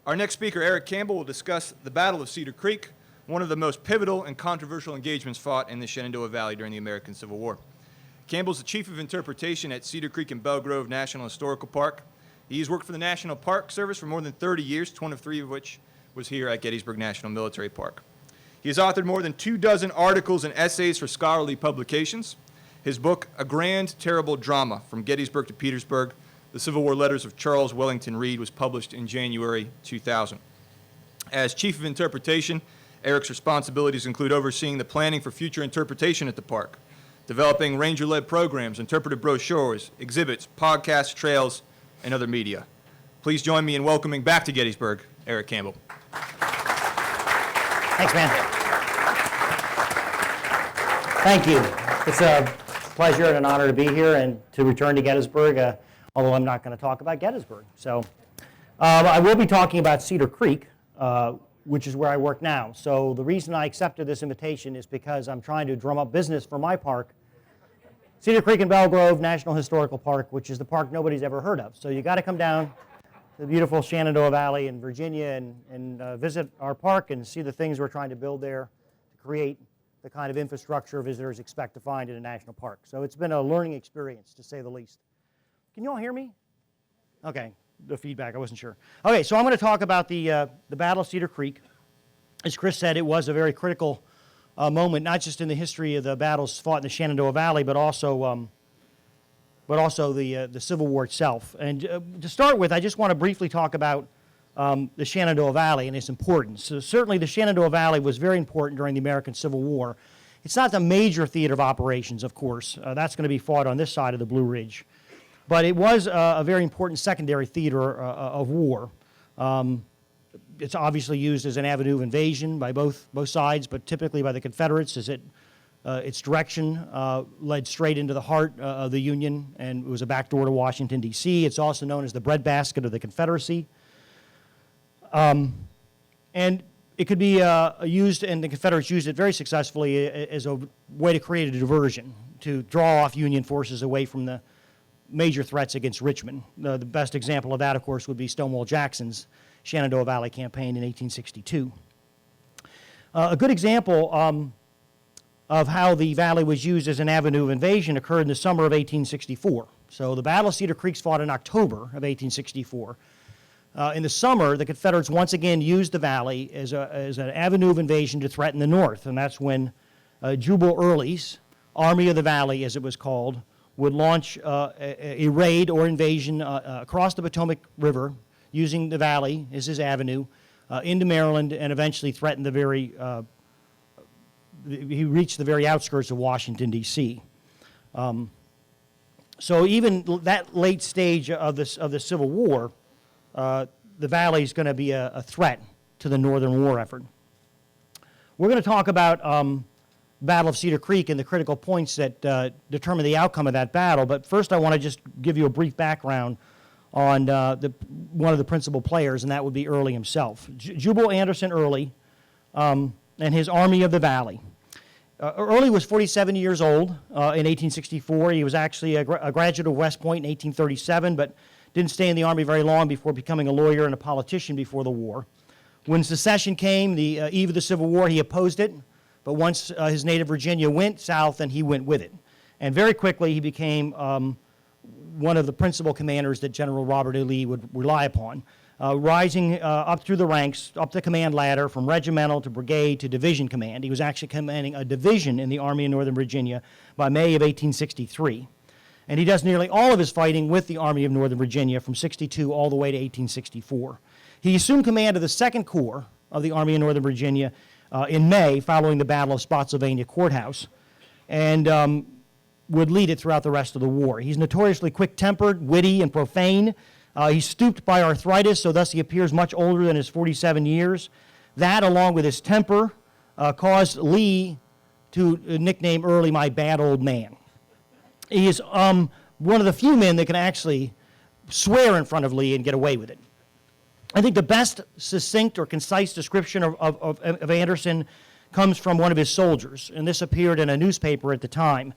Our next speaker, Eric Campbell, will discuss the Battle of Cedar Creek, one of the most pivotal and controversial engagements fought in the Shenandoah Valley during the American Civil War. Campbell's the Chief of Interpretation at Cedar Creek and Belle Grove National Historical Park. He's worked for the National Park Service for more than 30 years, 23 of which was here at Gettysburg National Military Park. He has authored more than 24 articles and essays for scholarly publications. His book, A Grand Terrible Drama, From Gettysburg to Petersburg, The Civil War Letters of Charles Wellington Reed, was published in January 2000. As Chief of Interpretation, Eric's responsibilities include overseeing the planning for future interpretation at the park, developing ranger-led programs, interpretive brochures, exhibits, podcasts, trails, and other media. Please join me in welcoming back to Gettysburg, Eric Campbell. Thanks, man. Thank you. It's a pleasure and an honor to be here and to return to Gettysburg, although I'm not going to talk about Gettysburg. So I will be talking about Cedar Creek, which is where I work now. So the reason I accepted this invitation is because I'm trying to drum up business for my park, Cedar Creek and Belle Grove National Historical Park, which is the park nobody's ever heard of. So you got to come down to the beautiful Shenandoah Valley in Virginia and visit our park and see the things we're trying to build there to create the kind of infrastructure visitors expect to find in a national park. So it's been a learning experience, to say the least. Can you all hear me? Okay, the feedback, I wasn't sure. Okay, so I'm going to talk about the Battle of Cedar Creek. As Chris said, it was a very critical moment, not just in the history of the battles fought in the Shenandoah Valley, but also the Civil War itself. And to start with, I just want to briefly talk about the Shenandoah Valley and its importance. So certainly the Shenandoah Valley was very important during the American Civil War. It's not the major theater of operations, of course. That's going to be fought on this side of the Blue Ridge. But it was a very important secondary theater of war. It's obviously used as an avenue of invasion by both sides, but typically by the Confederates, as its direction led straight into the heart of the Union, and it was a backdoor to Washington, D.C. It's also known as the breadbasket of the Confederacy. And it could be used, and the Confederates used it very successfully as a way to create a diversion, to draw off Union forces away from the major threats against Richmond. The best example of that, of course, would be Stonewall Jackson's Shenandoah Valley campaign in 1862. A good example of how the valley was used as an avenue of invasion occurred in the summer of 1864. So the Battle of Cedar Creek fought in October of 1864. In the summer, the Confederates once again used the valley as an avenue of invasion to threaten the North, and that's when Jubal Early's Army of the Valley, as it was called, would launch a raid or invasion across the Potomac River, using the valley as his avenue, into Maryland, and eventually threatened he reached the very outskirts of Washington, D.C. So even that late stage of the Civil War, the valley is going to be a threat to the Northern War effort. We're going to talk about Battle of Cedar Creek and the critical points that determine the outcome of that battle, but first I want to just give you a brief background on one of the principal players, and that would be Early himself. Jubal Anderson Early and his Army of the Valley. Early was 47 years old in 1864. He was actually a graduate of West Point in 1837, but didn't stay in the Army very long before becoming a lawyer and a politician before the war. When secession came, the eve of the Civil War, he opposed it, but once his native Virginia went south, then he went with it. And very quickly, he became one of the principal commanders that General Robert E. Lee would rely upon, rising up through the ranks, up the command ladder from regimental to brigade to division command. He was actually commanding a division in the Army of Northern Virginia by May of 1863. And he does nearly all of his fighting with the Army of Northern Virginia from 62 all the way to 1864. He assumed command of the 2nd Corps of the Army of Northern Virginia in May, following the Battle of Spotsylvania Courthouse, and would lead it throughout the rest of the war. He's notoriously quick-tempered, witty, and profane. He's stooped by arthritis, so thus he appears much older than his 47 years. That, along with his temper, caused Lee to nickname Early my bad old man. He is one of the few men that can actually swear in front of Lee and get away with it. I think the best succinct or concise description of Anderson comes from one of his soldiers, and this appeared in a newspaper at the time.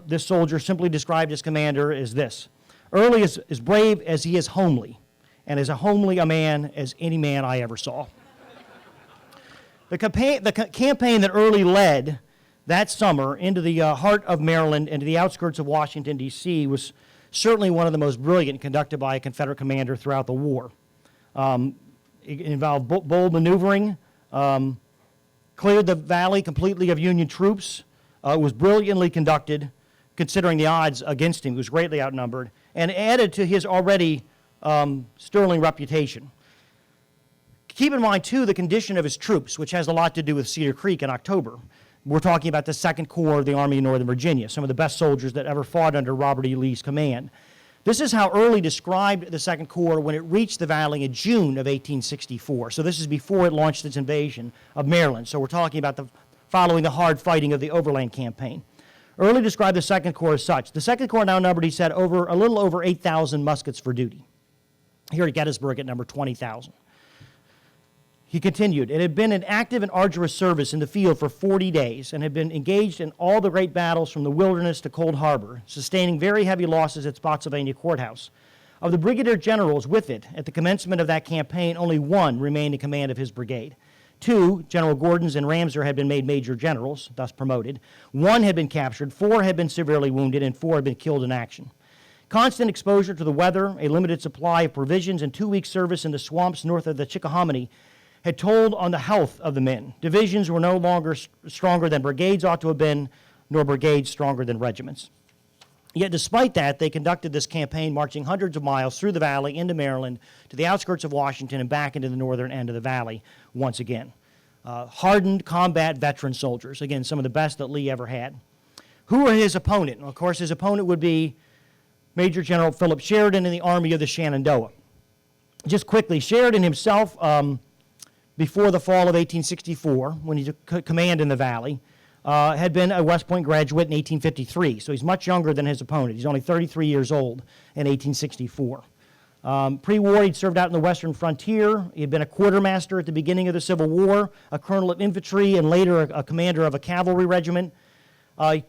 This soldier simply described his commander as this: Early is as brave as he is homely, and as homely a man as any man I ever saw. The campaign that Early led that summer into the heart of Maryland and to the outskirts of Washington, D.C. was certainly one of the most brilliant conducted by a Confederate commander throughout the war. It involved bold maneuvering, cleared the valley completely of Union troops. It was brilliantly conducted, considering the odds against him. He was greatly outnumbered, and added to his already sterling reputation. Keep in mind, too, the condition of his troops, which has a lot to do with Cedar Creek in October. We're talking about the 2nd Corps of the Army of Northern Virginia, some of the best soldiers that ever fought under Robert E. Lee's command. This is how Early described the 2nd Corps when it reached the valley in June of 1864. So this is before it launched its invasion of Maryland. So we're talking about following the hard fighting of the Overland Campaign. Early described the 2nd Corps as such. The 2nd Corps now numbered, he said, a little over 8,000 muskets for duty. Here at Gettysburg at number 20,000. He continued, it had been an active and arduous service in the field for 40 days and had been engaged in all the great battles from the Wilderness to Cold Harbor, sustaining very heavy losses at Spotsylvania Courthouse. Of the brigadier generals with it, at the commencement of that campaign, only one remained in command of his brigade. 2, General Gordon's and Ramseur, had been made major generals, thus promoted. 1 had been captured, 4 had been severely wounded, and 4 had been killed in action. Constant exposure to the weather, a limited supply of provisions, and 2 weeks' service in the swamps north of the Chickahominy had told on the health of the men. Divisions were no longer stronger than brigades ought to have been, nor brigades stronger than regiments. Yet despite that, they conducted this campaign, marching hundreds of miles through the valley into Maryland, to the outskirts of Washington, and back into the northern end of the valley once again. Hardened combat veteran soldiers, again, some of the best that Lee ever had. Who were his opponent? Well, of course, his opponent would be Major General Philip Sheridan in the Army of the Shenandoah. Just quickly, Sheridan himself, before the fall of 1864, when he took command in the valley, had been a West Point graduate in 1853, so he's much younger than his opponent. He's only 33 years old in 1864. Pre-war, he'd served out in the western frontier. He had been a quartermaster at the beginning of the Civil War, a colonel of infantry, and later a commander of a cavalry regiment. He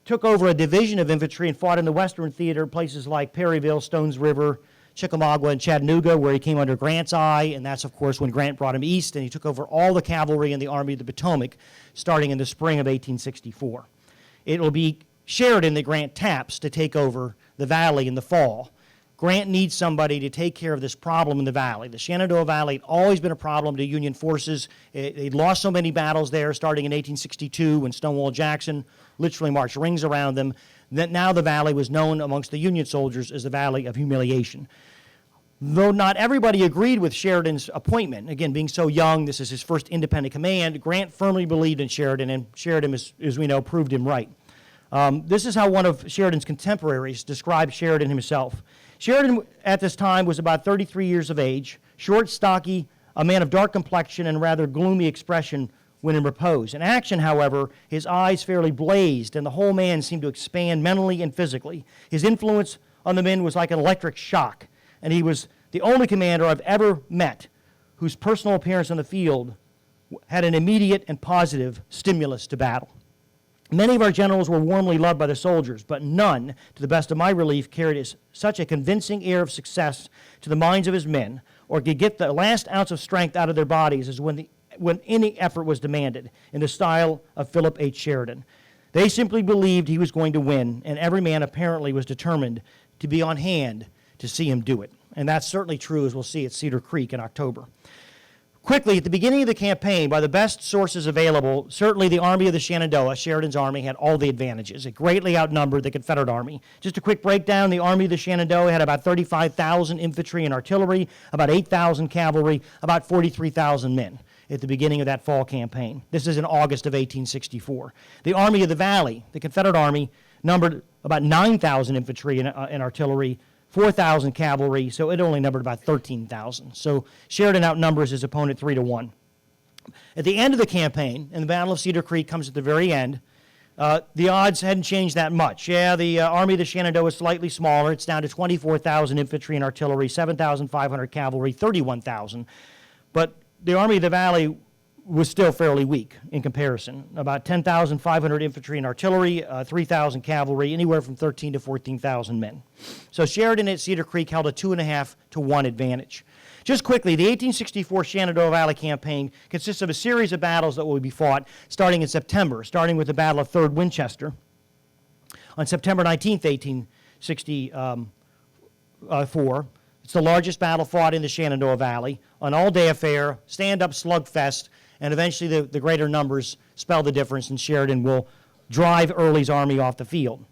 took over a division of infantry and fought in the western theater, places like Perryville, Stones River, Chickamauga, and Chattanooga, where he came under Grant's eye, and that's, of course, when Grant brought him east, and he took over all the cavalry in the Army of the Potomac, starting in the spring of 1864. It will be Sheridan that Grant taps to take over the valley in the fall. Grant needs somebody to take care of this problem in the valley. The Shenandoah Valley had always been a problem to Union forces. They'd lost so many battles there, starting in 1862, when Stonewall Jackson literally marched rings around them, that now the valley was known amongst the Union soldiers as the Valley of Humiliation. Though not everybody agreed with Sheridan's appointment, again, being so young, this is his first independent command, Grant firmly believed in Sheridan, and Sheridan, as we know, proved him right. This is how one of Sheridan's contemporaries described Sheridan himself. Sheridan, at this time, was about 33 years of age, short, stocky, a man of dark complexion and rather gloomy expression when in repose. In action, however, his eyes fairly blazed, and the whole man seemed to expand mentally and physically. His influence on the men was like an electric shock, and he was the only commander I've ever met whose personal appearance on the field had an immediate and positive stimulus to battle. Many of our generals were warmly loved by the soldiers, but none, to the best of my relief, carried such a convincing air of success to the minds of his men, or could get the last ounce of strength out of their bodies as when any effort was demanded, in the style of Philip H. Sheridan. They simply believed he was going to win, and every man apparently was determined to be on hand to see him do it. And that's certainly true, as we'll see at Cedar Creek in October. Quickly, at the beginning of the campaign, by the best sources available, certainly the Army of the Shenandoah, Sheridan's army, had all the advantages. It greatly outnumbered the Confederate Army. Just a quick breakdown, the Army of the Shenandoah had about 35,000 infantry and artillery, about 8,000 cavalry, about 43,000 men at the beginning of that fall campaign. This is in August of 1864. The Army of the Valley, the Confederate Army, numbered about 9,000 infantry and artillery, 4,000 cavalry, so it only numbered about 13,000. So Sheridan outnumbers his opponent 3-1. At the end of the campaign, and the Battle of Cedar Creek comes at the very end, the odds hadn't changed that much. Yeah, the Army of the Shenandoah is slightly smaller. It's down to 24,000 infantry and artillery, 7,500 cavalry, 31,000. But the Army of the Valley was still fairly weak in comparison. About 10,500 infantry and artillery, 3,000 cavalry, anywhere from 13 to 14,000 men. So Sheridan at Cedar Creek held a 2.5 to 1 advantage. Just quickly, the 1864 Shenandoah Valley campaign consists of a series of battles that will be fought starting in September, starting with the Battle of Third Winchester. On September 19th, 1864, it's the largest battle fought in the Shenandoah Valley, an all-day affair, stand-up slugfest, and eventually the greater numbers spell the difference, and Sheridan will drive Early's army off the field.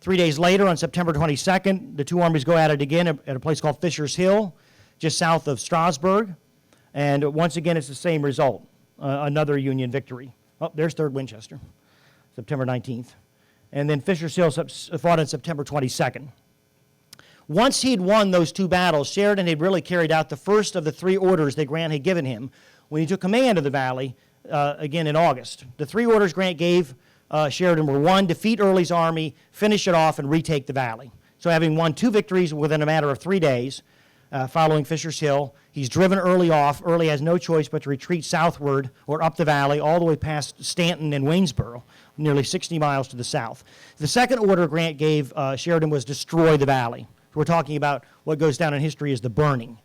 3 days later, on September 22nd, the two armies go at it again at a place called Fisher's Hill, just south of Strasburg, and once again it's the same result, another Union victory. Oh, there's 3rd Winchester, September 19th. And then Fisher's Hill fought on September 22nd. Once he'd won those two battles, Sheridan had really carried out the first of the 3 orders that Grant had given him when he took command of the valley again in August. The 3 orders Grant gave Sheridan were: 1, defeat Early's army, finish it off, and retake the valley. So having won 2 victories within a matter of 3 days, following Fisher's Hill, he's driven Early off. Early has no choice but to retreat southward or up the valley all the way past Stanton and Waynesboro, nearly 60 miles to the south. The second order Grant gave Sheridan was destroy the valley. We're talking about what goes down in history as the burning.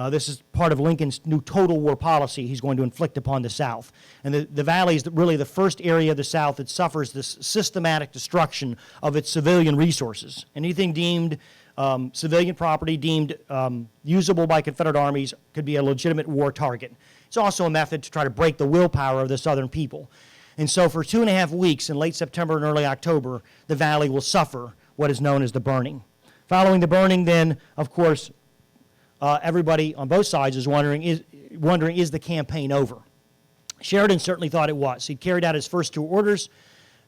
This is part of Lincoln's new total war policy he's going to inflict upon the South. And the valley is really the first area of the South that suffers this systematic destruction of its civilian resources. Anything deemed civilian property, deemed usable by Confederate armies, could be a legitimate war target. It's also a method to try to break the willpower of the Southern people. And so for 2.5 weeks in late September and early October, the valley will suffer what is known as the burning. Following the burning, then, of course, everybody on both sides is wondering, is the campaign over? Sheridan certainly thought it was. He carried out his first 2 orders,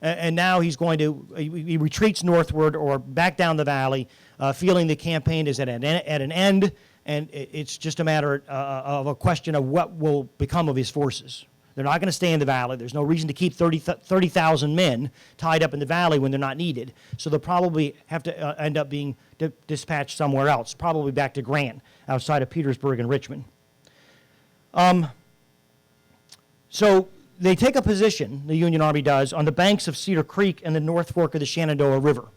and now he retreats northward or back down the valley, feeling the campaign is at an end, and it's just a matter of a question of what will become of his forces. They're not going to stay in the valley. There's no reason to keep 30,000 men tied up in the valley when they're not needed. So they'll probably have to end up being dispatched somewhere else, probably back to Grant, outside of Petersburg and Richmond. So they take a position, the Union Army does, on the banks of Cedar Creek and the North Fork of the Shenandoah River,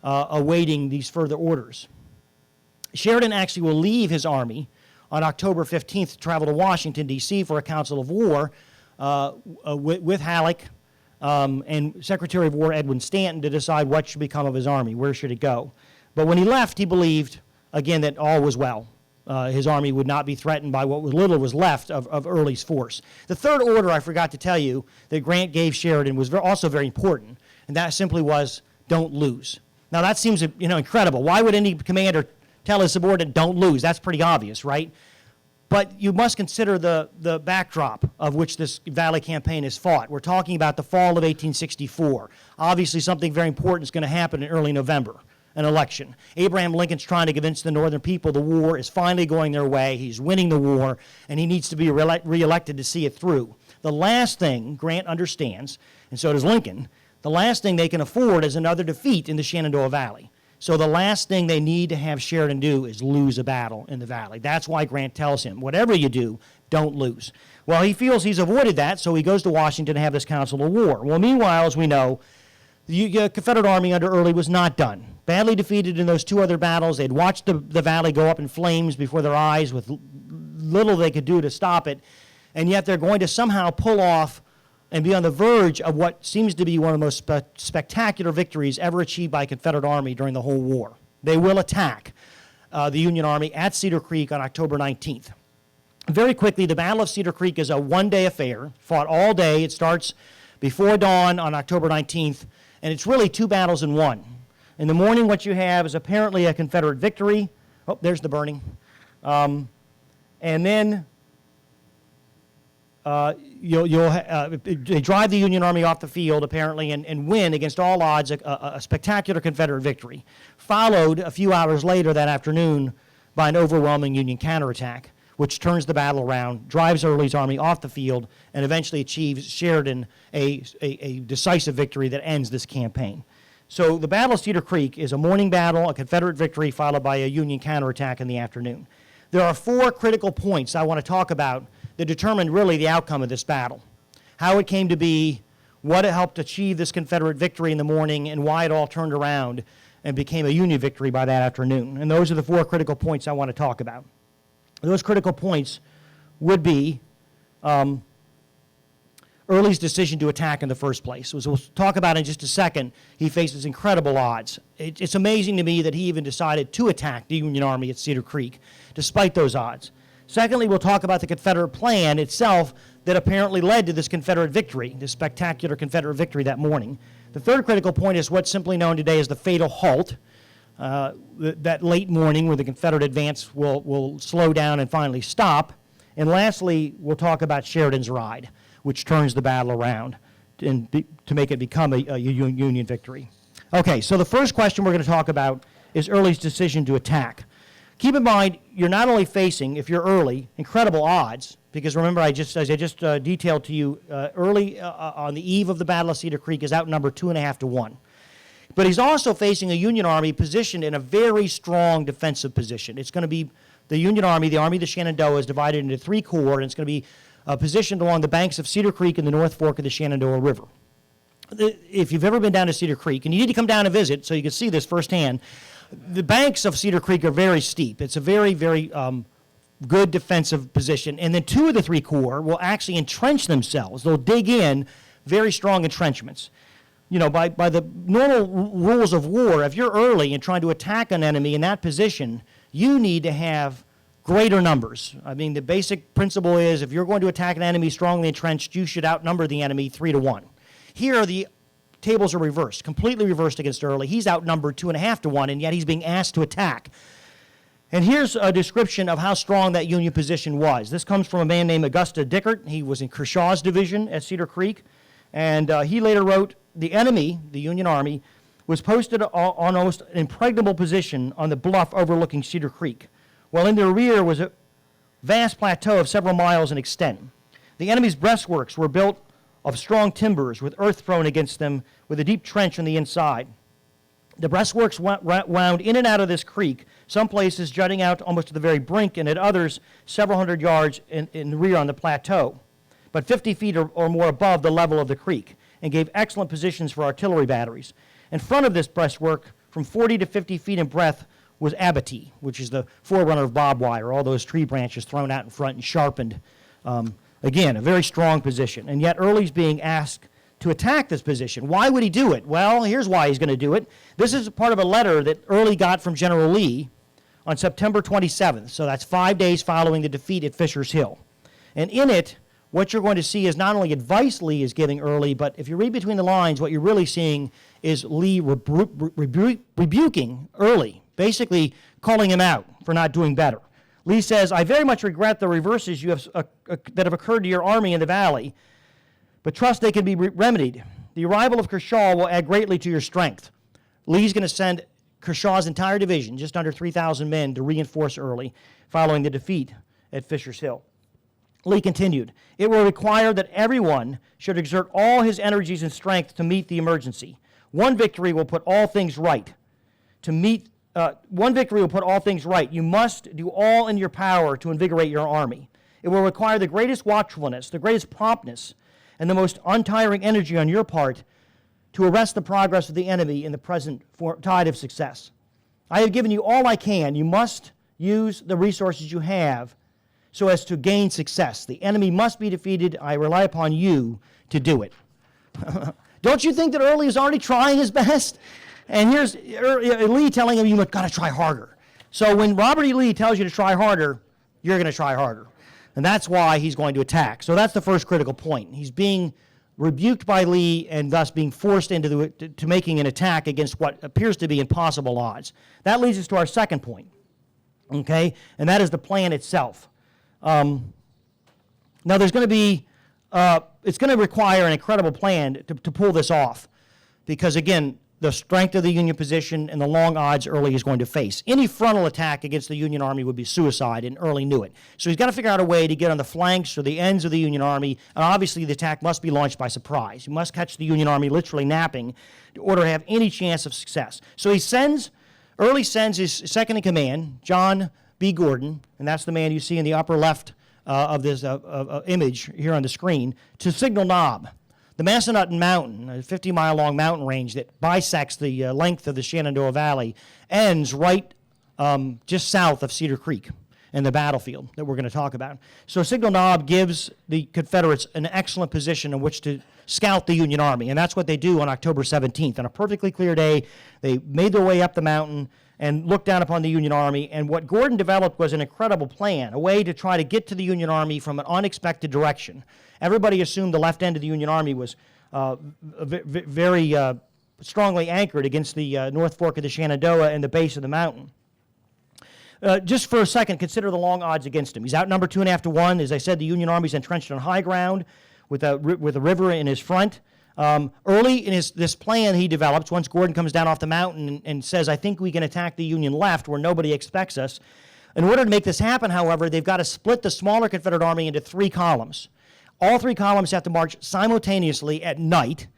awaiting these further orders. Sheridan actually will leave his army on October 15th to travel to Washington, D.C. for a council of war with Halleck and Secretary of War Edwin Stanton to decide what should become of his army, where should it go. But when he left, he believed, again, that all was well. His army would not be threatened by what little was left of Early's force. The third order, I forgot to tell you, that Grant gave Sheridan was also very important, and that simply was, don't lose. Now that seems incredible. Why would any commander tell his subordinate, don't lose? That's pretty obvious, right? But you must consider the backdrop of which this Valley campaign is fought. We're talking about the fall of 1864. Obviously, something very important is going to happen in early November, an election. Abraham Lincoln's trying to convince the Northern people the war is finally going their way. He's winning the war, and he needs to be reelected to see it through. The last thing Grant understands, and so does Lincoln, the last thing they can afford is another defeat in the Shenandoah Valley. So the last thing they need to have Sheridan do is lose a battle in the valley. That's why Grant tells him, whatever you do, don't lose. Well, he feels he's avoided that, so he goes to Washington to have this council of war. Well, meanwhile, as we know, the Confederate Army under Early was not done. Badly defeated in those 2 other battles. They'd watched the valley go up in flames before their eyes with little they could do to stop it, and yet they're going to somehow pull off and be on the verge of what seems to be one of the most spectacular victories ever achieved by a Confederate Army during the whole war. They will attack the Union Army at Cedar Creek on October 19th. Very quickly, the Battle of Cedar Creek is a one-day affair, fought all day. It starts before dawn on October 19th, and it's really 2 battles in one. In the morning, what you have is apparently a Confederate victory. Oh, there's the burning. And then they drive the Union Army off the field, apparently, and win against all odds a spectacular Confederate victory, followed a few hours later that afternoon by an overwhelming Union counterattack, which turns the battle around, drives Early's army off the field, and eventually achieves Sheridan a decisive victory that ends this campaign. So the Battle of Cedar Creek is a morning battle, a Confederate victory, followed by a Union counterattack in the afternoon. There are 4 critical points I want to talk about that determined really the outcome of this battle. How it came to be, what it helped achieve this Confederate victory in the morning, and why it all turned around and became a Union victory by that afternoon. And those are the 4 critical points I want to talk about. Those critical points would be Early's decision to attack in the first place. As we'll talk about in just a second, he faces incredible odds. It's amazing to me that he even decided to attack the Union Army at Cedar Creek, despite those odds. Secondly, we'll talk about the Confederate plan itself that apparently led to this Confederate victory, this spectacular Confederate victory that morning. The third critical point is what's simply known today as the Fatal Halt, that late morning where the Confederate advance will slow down and finally stop. And lastly, we'll talk about Sheridans Ride, which turns the battle around to make it become a Union victory. Okay, so the first question we're going to talk about is Early's decision to attack. Keep in mind, you're not only facing, if you're Early, incredible odds, because remember, as I just detailed to you, Early on the eve of the Battle of Cedar Creek is outnumbered 2.5 to 1. But he's also facing a Union Army positioned in a very strong defensive position. It's going to be the Union Army, the Army of the Shenandoah, is divided into 3 corps, and it's going to be positioned along the banks of Cedar Creek in the North Fork of the Shenandoah River. If you've ever been down to Cedar Creek, and you need to come down and visit so you can see this firsthand, the banks of Cedar Creek are very steep. It's a very, very good defensive position. And then 2 of the 3 corps will actually entrench themselves. They'll dig in very strong entrenchments. You know, by the normal rules of war, if you're Early and trying to attack an enemy in that position, you need to have greater numbers. I mean, the basic principle is if you're going to attack an enemy strongly entrenched, you should outnumber the enemy 3 to 1. Here, the tables are reversed, completely reversed against Early. He's outnumbered 2.5 to 1, and yet he's being asked to attack. And here's a description of how strong that Union position was. This comes from a man named Augusta Dickert. He was in Kershaw's division at Cedar Creek, and he later wrote, the enemy, the Union Army, was posted on almost an impregnable position on the bluff overlooking Cedar Creek, while in their rear was a vast plateau of several miles in extent. The enemy's breastworks were built of strong timbers with earth thrown against them with a deep trench on the inside. The breastworks wound in and out of this creek, some places jutting out almost to the very brink, and at others several hundred yards in the rear on the plateau, but 50 feet or more above the level of the creek, and gave excellent positions for artillery batteries. In front of this breastwork, from 40 to 50 feet in breadth, was abattis, which is the forerunner of barbed wire, all those tree branches thrown out in front and sharpened. Again, a very strong position. And yet Early's being asked to attack this position. Why would he do it? Well, here's why he's going to do it. This is part of a letter that Early got from General Lee on September 27th. So that's 5 days following the defeat at Fisher's Hill. And in it, what you're going to see is not only advice Lee is giving Early, but if you read between the lines, what you're really seeing is Lee rebuking Early, basically calling him out for not doing better. Lee says, I very much regret the reverses that have occurred to your army in the valley, but trust they can be remedied. The arrival of Kershaw will add greatly to your strength. Lee's going to send Kershaw's entire division, just under 3,000 men, to reinforce Early following the defeat at Fisher's Hill. Lee continued, it will require that everyone should exert all his energies and strength to meet the emergency. One victory will put all things right. One victory will put all things right. You must do all in your power to invigorate your army. It will require the greatest watchfulness, the greatest promptness, and the most untiring energy on your part to arrest the progress of the enemy in the present tide of success. I have given you all I can. You must use the resources you have so as to gain success. The enemy must be defeated. I rely upon you to do it. Don't you think that Early is already trying his best? And here's Lee telling him, you've got to try harder. So when Robert E. Lee tells you to try harder, you're going to try harder. And that's why he's going to attack. So that's the first critical point. He's being rebuked by Lee and thus being forced into to making an attack against what appears to be impossible odds. That leads us to our second point, okay? And that is the plan itself. Now there's going to be, it's going to require an incredible plan to pull this off because, again, the strength of the Union position and the long odds Early is going to face. Any frontal attack against the Union Army would be suicide, and Early knew it. So he's got to figure out a way to get on the flanks or the ends of the Union Army, and obviously the attack must be launched by surprise. He must catch the Union Army literally napping in order to have any chance of success. So Early sends his second in command, John B. Gordon, and that's the man you see in the upper left of this image here on the screen, to Signal Knob. The Massanutten Mountain, a 50-mile-long mountain range that bisects the length of the Shenandoah Valley, ends right just south of Cedar Creek and the battlefield that we're going to talk about. So Signal Knob gives the Confederates an excellent position in which to scout the Union Army, and that's what they do on October 17th. On a perfectly clear day, they made their way up the mountain and looked down upon the Union Army, and what Gordon developed was an incredible plan, a way to try to get to the Union Army from an unexpected direction. Everybody assumed the left end of the Union Army was very strongly anchored against the North Fork of the Shenandoah and the base of the mountain. Just for a second, consider the long odds against him. He's outnumbered 2.5 to 1. As I said, the Union Army's entrenched on high ground with a river in his front. Early in this plan he develops, once Gordon comes down off the mountain and says, I think we can attack the Union left where nobody expects us. In order to make this happen, however, they've got to split the smaller Confederate Army into 3 columns. All 3 columns have to march simultaneously at night.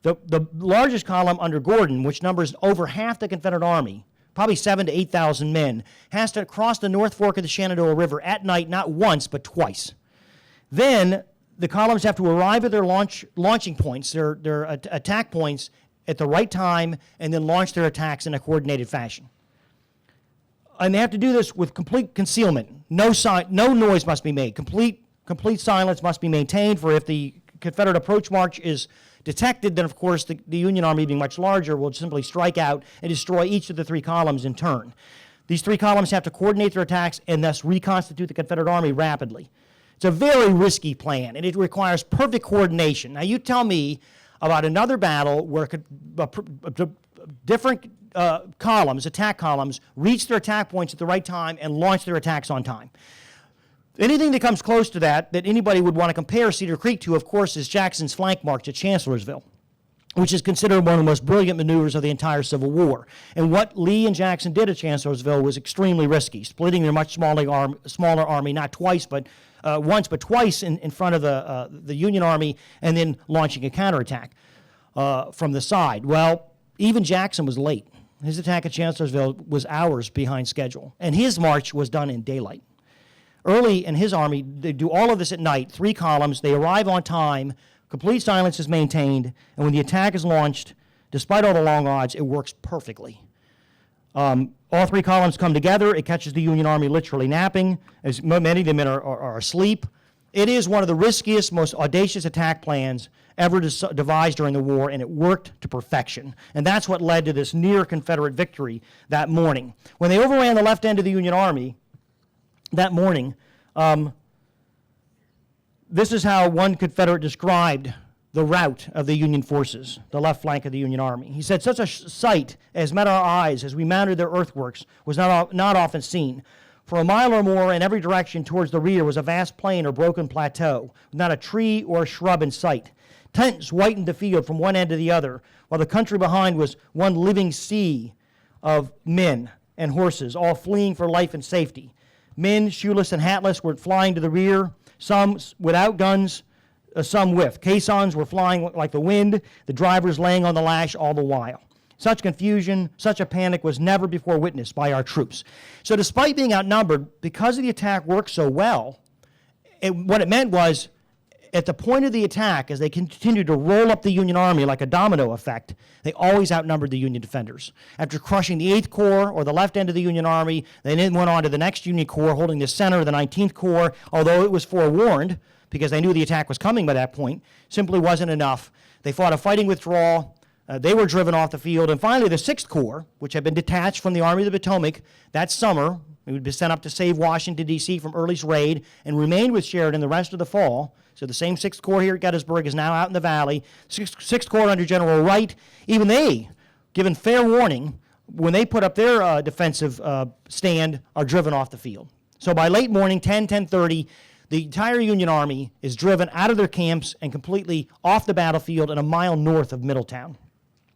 The largest column under Gordon, which numbers over half the Confederate Army, probably 7,000 to 8,000 men, has to cross the North Fork of the Shenandoah River at night, not once, but twice. Then the columns have to arrive at their launching points, their attack points, at the right time, and then launch their attacks in a coordinated fashion. And they have to do this with complete concealment. No noise must be made. Complete silence must be maintained, for if the Confederate approach march is detected, then of course the Union Army, being much larger, will simply strike out and destroy each of the 3 columns in turn. These 3 columns have to coordinate their attacks and thus reconstitute the Confederate Army rapidly. It's a very risky plan, and it requires perfect coordination. Now you tell me about another battle where different columns, attack columns, reach their attack points at the right time and launch their attacks on time. Anything that comes close to that anybody would want to compare Cedar Creek to, of course, is Jackson's flank march at Chancellorsville, which is considered one of the most brilliant maneuvers of the entire Civil War. And what Lee and Jackson did at Chancellorsville was extremely risky, splitting their much smaller army, not twice, but once, but twice in front of the Union Army, and then launching a counterattack from the side. Well, even Jackson was late. His attack at Chancellorsville was hours behind schedule, and his march was done in daylight. Early in his army, they do all of this at night, 3 columns, they arrive on time, complete silence is maintained, and when the attack is launched, despite all the long odds, it works perfectly. All 3 columns come together, it catches the Union Army literally napping, as many of the men are asleep. It is one of the riskiest, most audacious attack plans ever devised during the war, and it worked to perfection. And that's what led to this near Confederate victory that morning. When they overran the left end of the Union Army that morning, this is how one Confederate described the rout of the Union forces, the left flank of the Union Army. He said, such a sight as met our eyes as we mounted their earthworks was not often seen. For a mile or more in every direction towards the rear was a vast plain or broken plateau, with not a tree or a shrub in sight. Tents whitened the field from one end to the other, while the country behind was one living sea of men and horses, all fleeing for life and safety. Men, shoeless and hatless, were flying to the rear, some without guns, some with. Caissons were flying like the wind, the drivers laying on the lash all the while. Such confusion, such a panic was never before witnessed by our troops. So despite being outnumbered, because the attack worked so well, what it meant was, at the point of the attack, as they continued to roll up the Union Army like a domino effect, they always outnumbered the Union defenders. After crushing the 8th Corps, or the left end of the Union Army, they then went on to the next Union Corps, holding the center of the 19th Corps, although it was forewarned, because they knew the attack was coming by that point, simply wasn't enough. They fought a fighting withdrawal. They were driven off the field. And finally, the 6th Corps, which had been detached from the Army of the Potomac that summer, it would be sent up to save Washington, D.C. from Early's raid, and remained with Sheridan the rest of the fall. So the same 6th Corps here at Gettysburg is now out in the valley. 6th Corps under General Wright, even they, given fair warning, when they put up their defensive stand, are driven off the field. So by late morning, 10:30, the entire Union Army is driven out of their camps and completely off the battlefield and a mile north of Middletown.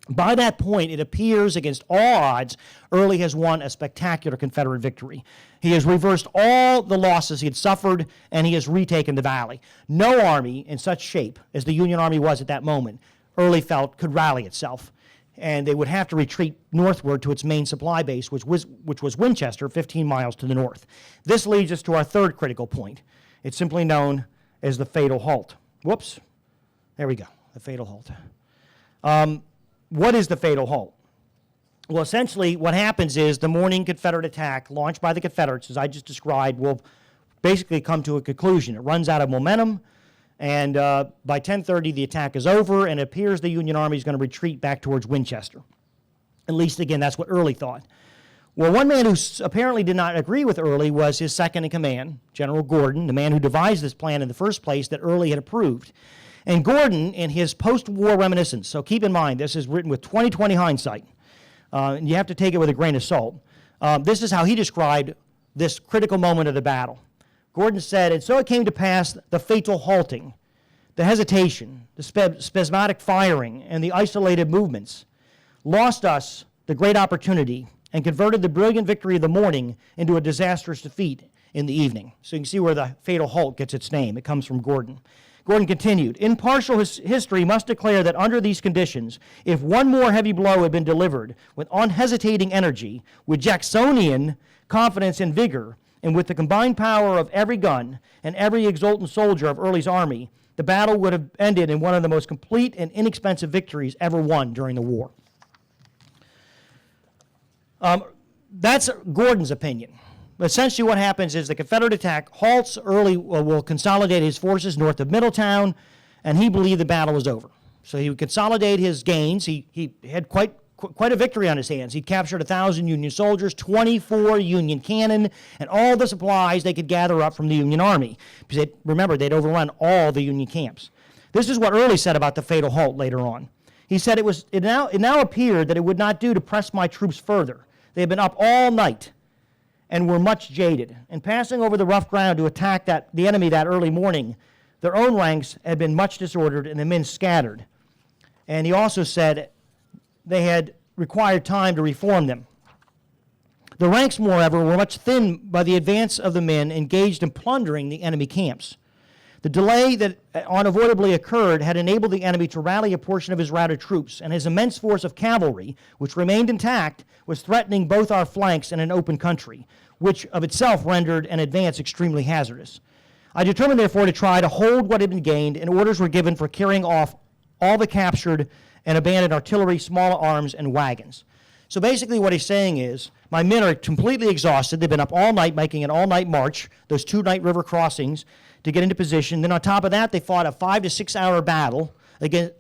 By that point, it appears, against all odds, Early has won a spectacular Confederate victory. He has reversed all the losses he had suffered, and he has retaken the valley. No army in such shape as the Union Army was at that moment, Early felt, could rally itself. And they would have to retreat northward to its main supply base, which was Winchester, 15 miles to the north. This leads us to our third critical point. It's simply known as the Fatal Halt. Whoops. There we go, the Fatal Halt. What is the Fatal Halt? Well, essentially, what happens is the morning Confederate attack launched by the Confederates, as I just described, will basically come to a conclusion. It runs out of momentum, and by 10:30, the attack is over, and it appears the Union Army is going to retreat back towards Winchester. At least, again, that's what Early thought. Well, one man who apparently did not agree with Early was his second-in-command, General Gordon, the man who devised this plan in the first place that Early had approved. And Gordon, in his post-war reminiscence, so keep in mind, this is written with 20/20 hindsight, and you have to take it with a grain of salt. This is how he described this critical moment of the battle. Gordon said, "And so it came to pass the fatal halting, the hesitation, the spasmodic firing, and the isolated movements lost us the great opportunity and converted the brilliant victory of the morning into a disastrous defeat in the evening." So you can see where the Fatal Halt gets its name. It comes from Gordon. Gordon continued, "Impartial history must declare that under these conditions, if one more heavy blow had been delivered with unhesitating energy, with Jacksonian confidence and vigor, and with the combined power of every gun and every exultant soldier of Early's army, the battle would have ended in one of the most complete and inexpensive victories ever won during the war." That's Gordon's opinion. Essentially what happens is the Confederate attack halts. Early will consolidate his forces north of Middletown, and he believed the battle was over. So he would consolidate his gains. He had quite a victory on his hands. He captured 1,000 Union soldiers, 24 Union cannon, and all the supplies they could gather up from the Union Army. Because remember, they'd overrun all the Union camps. This is what Early said about the Fatal Halt later on. He said, it now appeared that it would not do to press my troops further. They had been up all night and were much jaded. And passing over the rough ground to attack the enemy that early morning, their own ranks had been much disordered and the men scattered. And he also said they had required time to reform them. The ranks, moreover, were much thinned by the advance of the men engaged in plundering the enemy camps. The delay that unavoidably occurred had enabled the enemy to rally a portion of his routed troops, and his immense force of cavalry, which remained intact, was threatening both our flanks in an open country, which of itself rendered an advance extremely hazardous. I determined, therefore, to try to hold what had been gained, and orders were given for carrying off all the captured and abandoned artillery, small arms, and wagons. So basically what he's saying is, my men are completely exhausted. They've been up all night, making an all-night march, those 2-night river crossings, to get into position. Then on top of that, they fought a 5 to 6 hour battle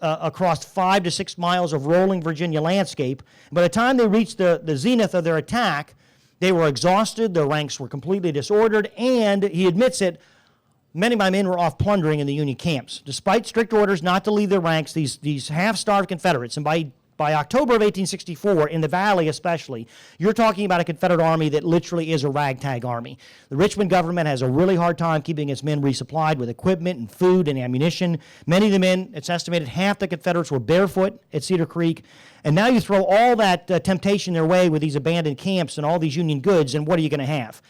across 5 to 6 miles of rolling Virginia landscape. By the time they reached the zenith of their attack, they were exhausted, their ranks were completely disordered, and he admits it, many of my men were off plundering in the Union camps. Despite strict orders not to leave their ranks, these half-starved Confederates, and by October of 1864, in the Valley especially, you're talking about a Confederate army that literally is a ragtag army. The Richmond government has a really hard time keeping its men resupplied with equipment and food and ammunition. Many of the men, it's estimated half the Confederates were barefoot at Cedar Creek. And now you throw all that temptation their way with these abandoned camps and all these Union goods, and what are you going to have?